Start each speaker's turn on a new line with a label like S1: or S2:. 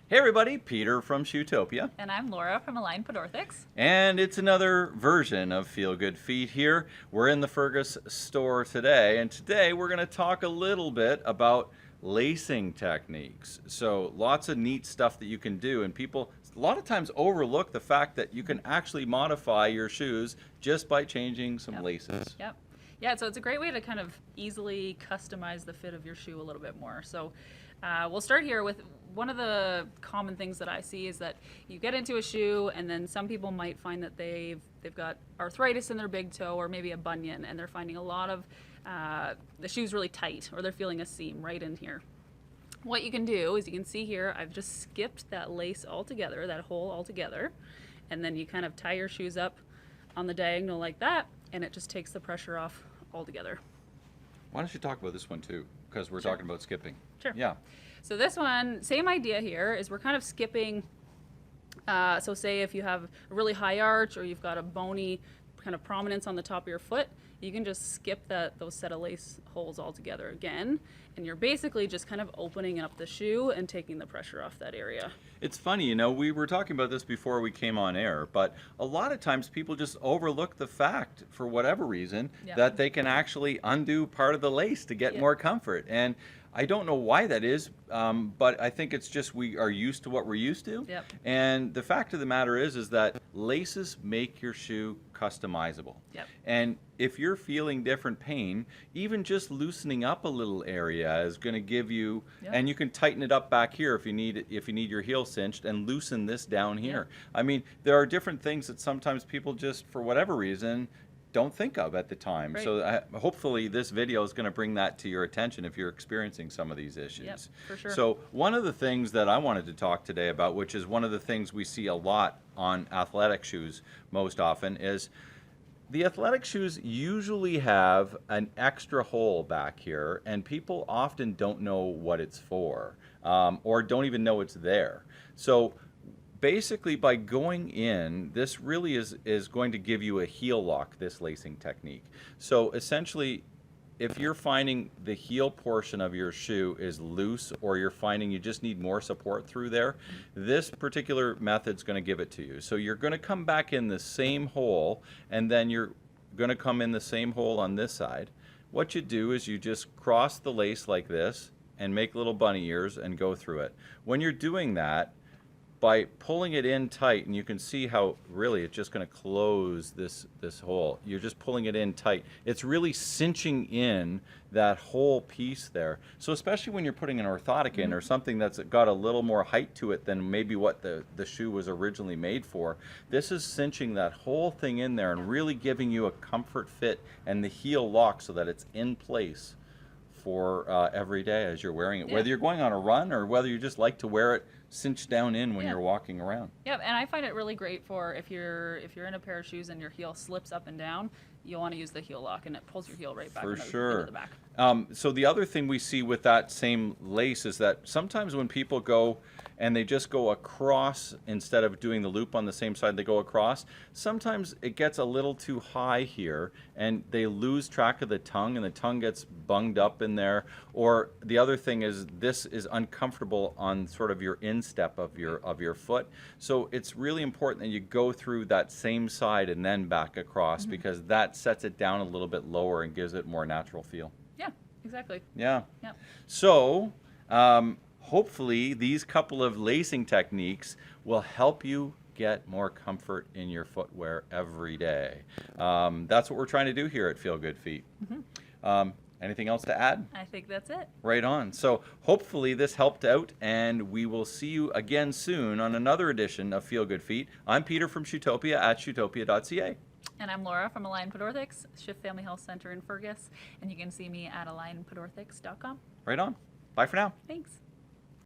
S1: Hey everybody, Peter from Shoetopia.
S2: And I'm Laura from Pedorthics.
S1: And it's another version of Feel Good Feet here. We're in the Fergus store today, and today we're going to talk a little bit about lacing techniques. So lots of neat stuff that you can do, and people a lot of times overlook the fact that you can actually modify your shoes just by changing some laces.
S2: Yep. Yeah, so it's a great way to kind of easily customize the fit of your shoe a little bit more. So we'll start here with one of the common things that I see is that you get into a shoe and then some people might find that they've got arthritis in their big toe or maybe a bunion, and they're finding a lot of the shoe's really tight, or they're feeling a seam right in here. What you can do is, you can see here, I've just skipped that lace altogether, that hole altogether, and then you kind of tie your shoes up on the diagonal like that, and it just takes the pressure off altogether.
S1: Why don't you talk about this one too? Because we're talking about skipping.
S2: Sure.
S1: Yeah.
S2: So this one, same idea here, is we're kind of skipping, so say if you have a really high arch or you've got a bony kind of prominence on the top of your foot, you can just skip those set of lace holes altogether again, and you're basically just kind of opening up the shoe and taking the pressure off that area.
S1: It's funny, you know, we were talking about this before we came on air, but a lot of times people just overlook the fact, for whatever reason, that they can actually undo part of the lace to get more comfort. And I don't know why that is, but I think it's just we are used to what we're used to. And the fact of the matter is that laces make your shoe customizable. And if you're feeling different pain, even just loosening up a little area is going to give you, and you can tighten it up back here if you need your heel cinched, and loosen this down here. I mean, there are different things that sometimes people just, for whatever reason, don't think of at the time. So hopefully this video is going to bring that to your attention if you're experiencing some of these issues.
S2: For sure.
S1: So one of the things that I wanted to talk today about, which is one of the things we see a lot on athletic shoes most often, is the athletic shoes usually have an extra hole back here, and people often don't know what it's for, or don't even know it's there. So basically, by going in, this really is going to give you a heel lock, this lacing technique. So essentially, if you're finding the heel portion of your shoe is loose, or you're finding you just need more support through there, this particular method's going to give it to you. So you're going to come back in the same hole, and then you're going to come in the same hole on this side. What you do is you just cross the lace like this and make little bunny ears and go through it. When you're doing that, by pulling it in tight, and you can see how really it's just going to close this hole. You're just pulling it in tight. It's really cinching in that whole piece there. So especially when you're putting an orthotic in, or something that's got a little more height to it than maybe what the shoe was originally made for, this is cinching that whole thing in there and really giving you a comfort fit and the heel lock so that it's in place for every day as you're wearing it, whether you're going on a run or whether you just like to wear it cinched down in when you're walking around.
S2: And I find it really great for if you're in a pair of shoes and your heel slips up and down, you'll want to use the heel lock, and it pulls your heel right back into the back.
S1: So the other thing we see with that same lace is that sometimes when people go and they just go across, instead of doing the loop on the same side, they go across, sometimes it gets a little too high here and they lose track of the tongue, and the tongue gets bunged up in there. Or the other thing is, this is uncomfortable on sort of your instep of your foot. So it's really important that you go through that same side and then back across, because that sets it down a little bit lower and gives it more natural feel.
S2: Exactly.
S1: So hopefully these couple of lacing techniques will help you get more comfort in your footwear every day. That's what we're trying to do here at Feel Good Feet. Anything else to add?
S2: I think that's it.
S1: Right on. So hopefully this helped out, and we will see you again soon on another edition of Feel Good Feet. I'm Peter from Shoetopia at shoetopia.ca.
S2: And I'm Laura from Pedorthics, Shift Family Health Center in Fergus, and you can see me at pedorthics.com.
S1: Right on. Bye for now.
S2: Thanks.